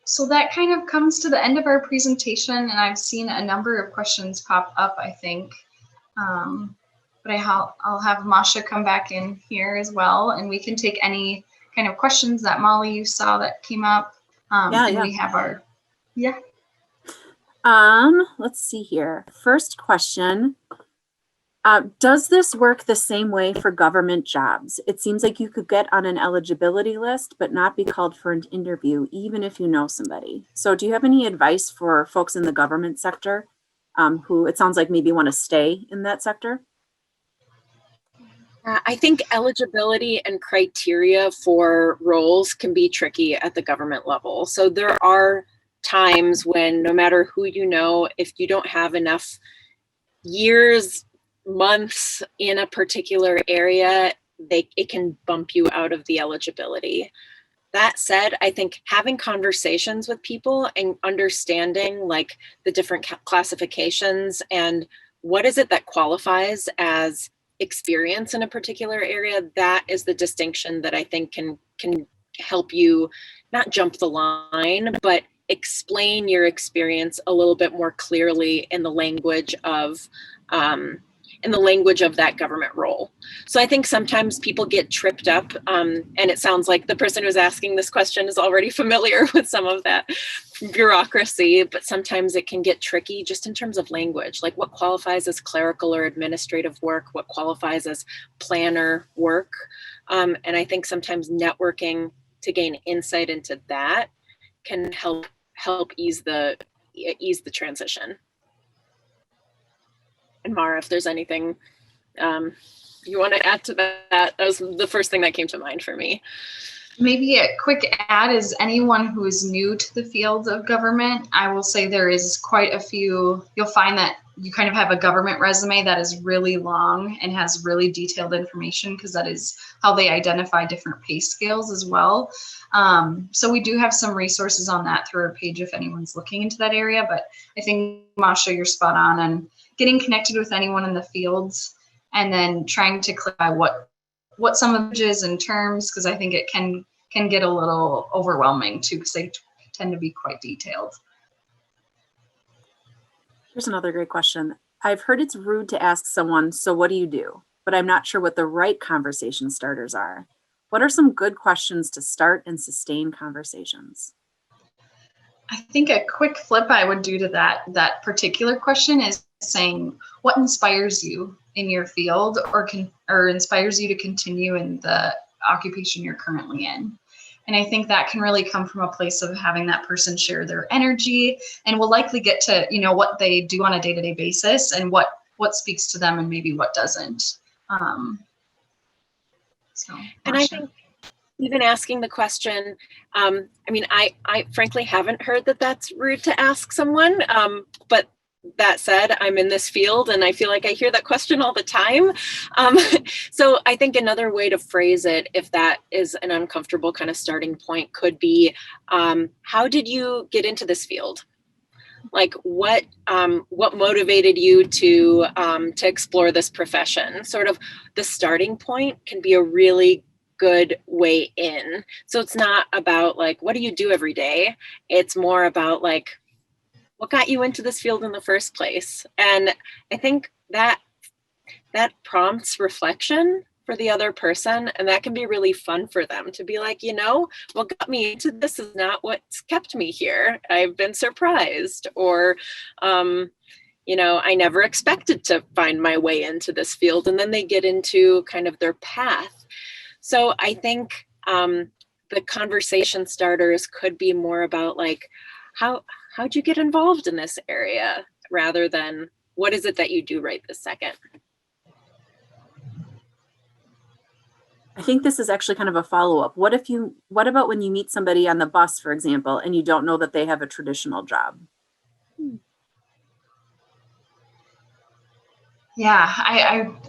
So that kind of comes to the end of our presentation, and I've seen a number of questions pop up, I think. But I'll have Masha come back in here as well, and we can take any kind of questions that Molly, you saw that came up. We have our, Let's see here. First question. Does this work the same way for government jobs? It seems like you could get on an eligibility list, but not be called for an interview, even if you know somebody. So do you have any advice for folks in the government sector who it sounds like maybe want to stay in that sector? I think eligibility and criteria for roles can be tricky at the government level. So there are times when no matter who you know, if you don't have enough years, months in a particular area, it can bump you out of the eligibility. That said, I think having conversations with people and understanding like the different classifications and what is it that qualifies as experience in a particular area, that is the distinction that I think can help you not jump the line, but explain your experience a little bit more clearly in the language of that government role. So I think sometimes people get tripped up, and it sounds like the person who's asking this question is already familiar with some of that bureaucracy, but sometimes it can get tricky just in terms of language, like what qualifies as clerical or administrative work, what qualifies as planner work. And I think sometimes networking to gain insight into that can help ease the transition. And Mara, if there's anything you want to add to that, that was the first thing that came to mind for me. Maybe a quick add is anyone who is new to the field of government, I will say there is quite a few, you'll find that you kind of have a government resume that is really long and has really detailed information because that is how they identify different pay scales as well. So we do have some resources on that through our page if anyone's looking into that area, but I think Masha, you're spot on, and getting connected with anyone in the fields and then trying to clarify what some images and terms, because I think it can get a little overwhelming too, because they tend to be quite detailed. Here's another great question. I've heard it's rude to ask someone, so what do you do? But I'm not sure what the right conversation starters are. What are some good questions to start and sustain conversations? I think a quick flip I would do to that particular question is saying, what inspires you in your field or inspires you to continue in the occupation you're currently in? And I think that can really come from a place of having that person share their energy, and we'll likely get to, what they do on a day-to-day basis and what speaks to them and maybe what doesn't. And I think even asking the question, I frankly haven't heard that that's rude to ask someone, but that said, I'm in this field and I feel like I hear that question all the time. So I think another way to phrase it, if that is an uncomfortable kind of starting point, could be, how did you get into this field? Like what motivated you to explore this profession? Sort of the starting point can be a really good way in. So it's not about like, what do you do every day? It's more about like, what got you into this field in the first place? And I think that prompts reflection for the other person, and that can be really fun for them to be like, what got me into this is not what's kept me here. I've been surprised, or I never expected to find my way into this field, and then they get into kind of their path. So I think the conversation starters could be more about like, how'd you get involved in this area, rather than what is it that you do right this second? I think this is actually kind of a follow-up. What about when you meet somebody on the bus, for example, and you don't know that they have a traditional job? Yeah,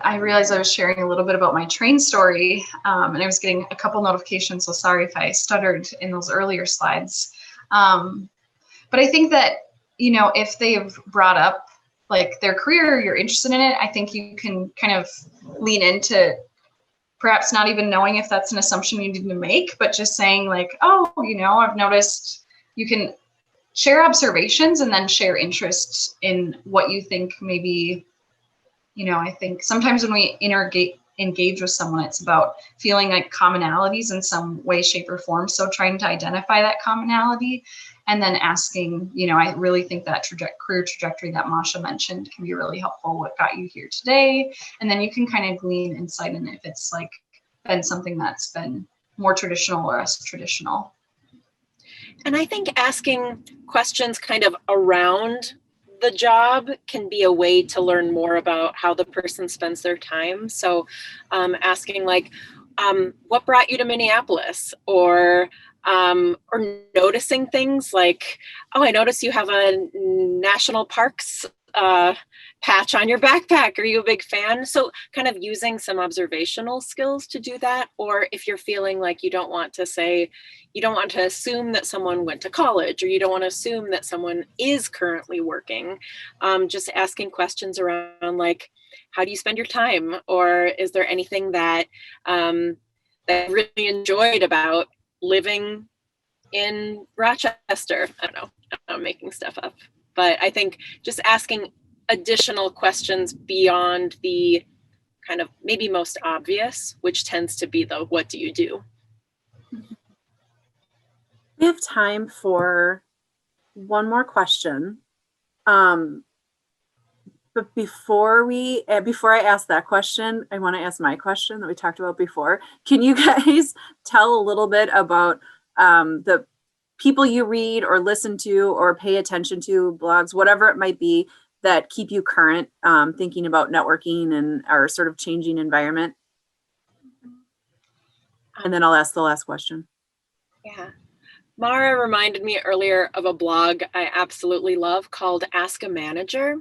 I realized I was sharing a little bit about my train story, and I was getting a couple notifications, so sorry if I stuttered in those earlier slides. But I think that, if they've brought up like their career, you're interested in it, I think you can kind of lean into perhaps not even knowing if that's an assumption you need to make, but just saying like, oh, I've noticed. You can share observations and then share interests in what you think maybe, I think sometimes when we engage with someone, it's about feeling like commonalities in some way, shape, or form. So trying to identify that commonality and then asking, I really think that career trajectory that Masha mentioned can be really helpful. What got you here today? And then you can kind of glean insight in if it's like been something that's been more traditional or less traditional. And I think asking questions kind of around the job can be a way to learn more about how the person spends their time. So asking like, what brought you to Minneapolis? Or noticing things like, oh, I noticed you have a national parks patch on your backpack. Are you a big fan? So kind of using some observational skills to do that. Or if you're feeling like you don't want to assume that someone went to college, or you don't want to assume that someone is currently working, just asking questions around like, how do you spend your time? Or is there anything that that I really enjoyed about living in Rochester? I don't know, I'm making stuff up. But I think just asking additional questions beyond the kind of maybe most obvious, which tends to be the what do you do? We have time for one more question. But before I ask that question, I want to ask my question that we talked about before. Can you guys tell a little bit about the people you read or listen to or pay attention to, blogs, whatever it might be, that keep you current, thinking about networking and our sort of changing environment? And then I'll ask the last question. Yeah. Mara reminded me earlier of a blog I absolutely love called Ask a Manager.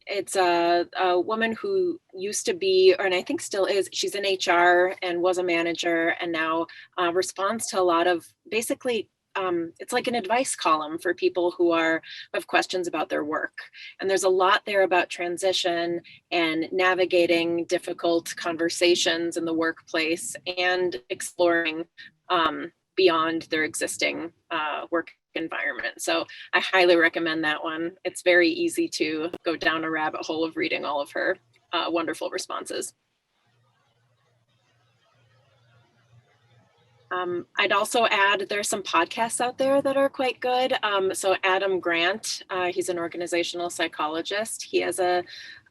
It's a woman who used to be, and I think still is, she's in HR and was a manager, and now responds to a lot of basically, it's like an advice column for people who have questions about their work. And there's a lot there about transition and navigating difficult conversations in the workplace and exploring beyond their existing work environment. So I highly recommend that one. It's very easy to go down a rabbit hole of reading all of her wonderful responses. I'd also add there's some podcasts out there that are quite good. So Adam Grant, he's an organizational psychologist. He has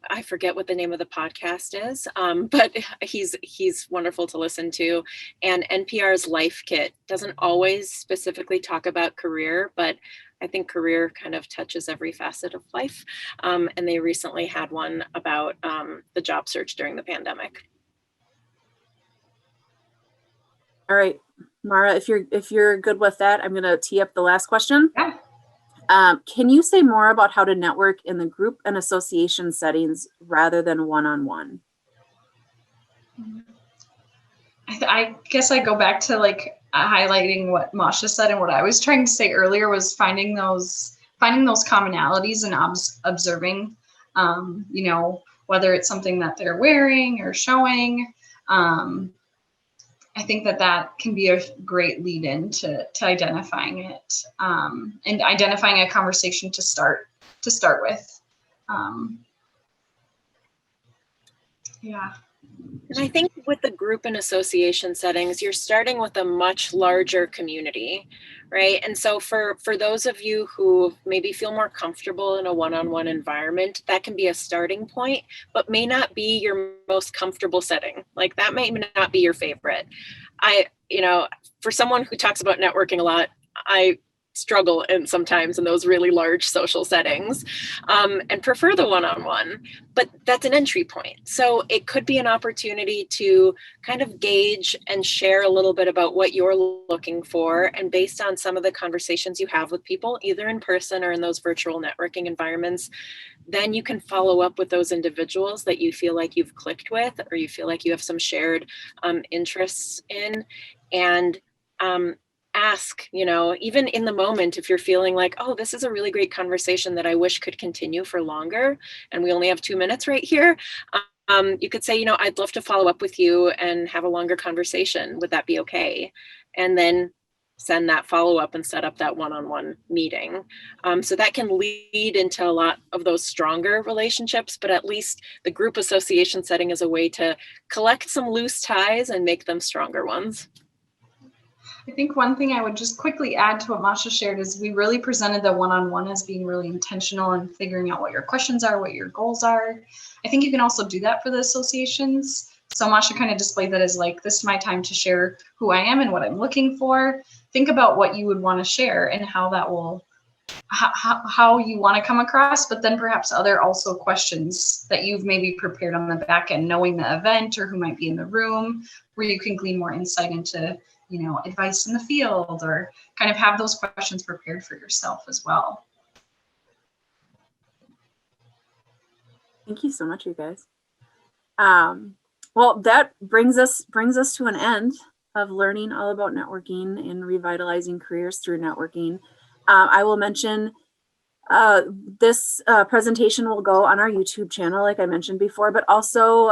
I forget what the name of the podcast is, but he's wonderful to listen to. And NPR's Life Kit doesn't always specifically talk about career, but I think career kind of touches every facet of life. And they recently had one about the job search during the pandemic. All right, Mara, if you're good with that, I'm going to tee up the last question. Yeah. Can you say more about how to network in the group and association settings rather than one-on-one? I guess I go back to like highlighting what Masha said, and what I was trying to say earlier was finding those commonalities and observing, whether it's something that they're wearing or showing. I think that can be a great lead in to identifying it, and identifying a conversation to start with. Yeah. And I think with the group and association settings, you're starting with a much larger community, right? And so for those of you who maybe feel more comfortable in a one-on-one environment, that can be a starting point, but may not be your most comfortable setting. Like that may not be your favorite. For someone who talks about networking a lot, I struggle sometimes in those really large social settings, and prefer the one-on-one, but that's an entry point. So it could be an opportunity to kind of gauge and share a little bit about what you're looking for. And based on some of the conversations you have with people, either in person or in those virtual networking environments, then you can follow up with those individuals that you feel like you've clicked with, or you feel like you have some shared interests in, and ask, even in the moment, if you're feeling like, oh, this is a really great conversation that I wish could continue for longer, and we only have 2 minutes right here, you could say, I'd love to follow up with you and have a longer conversation. Would that be okay? And then send that follow-up and set up that one-on-one meeting. So that can lead into a lot of those stronger relationships, but at least the group association setting is a way to collect some loose ties and make them stronger ones. I think one thing I would just quickly add to what Masha shared is we really presented the one-on-one as being really intentional and figuring out what your questions are, what your goals are. I think you can also do that for the associations. So Masha kind of displayed that as like, this is my time to share who I am and what I'm looking for. Think about what you would want to share and how that will how you want to come across, but then perhaps other also questions that you've maybe prepared on the back end, knowing the event or who might be in the room, where you can glean more insight into, you know, advice in the field, or kind of have those questions prepared for yourself as well. Thank you so much, you guys. Well, that brings us to an end of learning all about networking and revitalizing careers through networking. I will mention this presentation will go on our YouTube channel, like I mentioned before, but also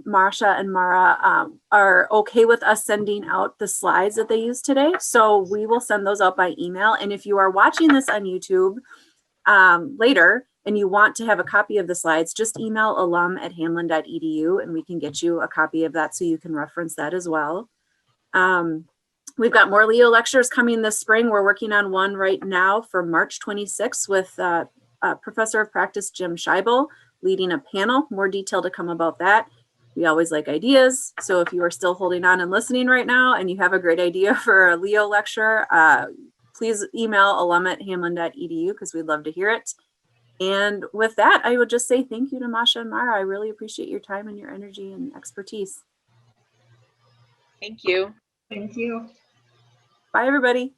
Marsha and Mara are okay with us sending out the slides that they used today. So we will send those out by email. And if you are watching this on YouTube later and you want to have a copy of the slides, just email alum@hamline.edu and we can get you a copy of that so you can reference that as well. We've got more Leo lectures coming this spring. We're working on one right now for March 26th with Professor of Practice Jim Scheibel leading a panel. More detail to come about that. We always like ideas. So if you are still holding on and listening right now and you have a great idea for a Leo lecture, please email alum@hamline.edu because we'd love to hear it. And with that, I would just say thank you to Masha and Mara. I really appreciate your time and your energy and expertise. Thank you. Thank you. Bye, everybody.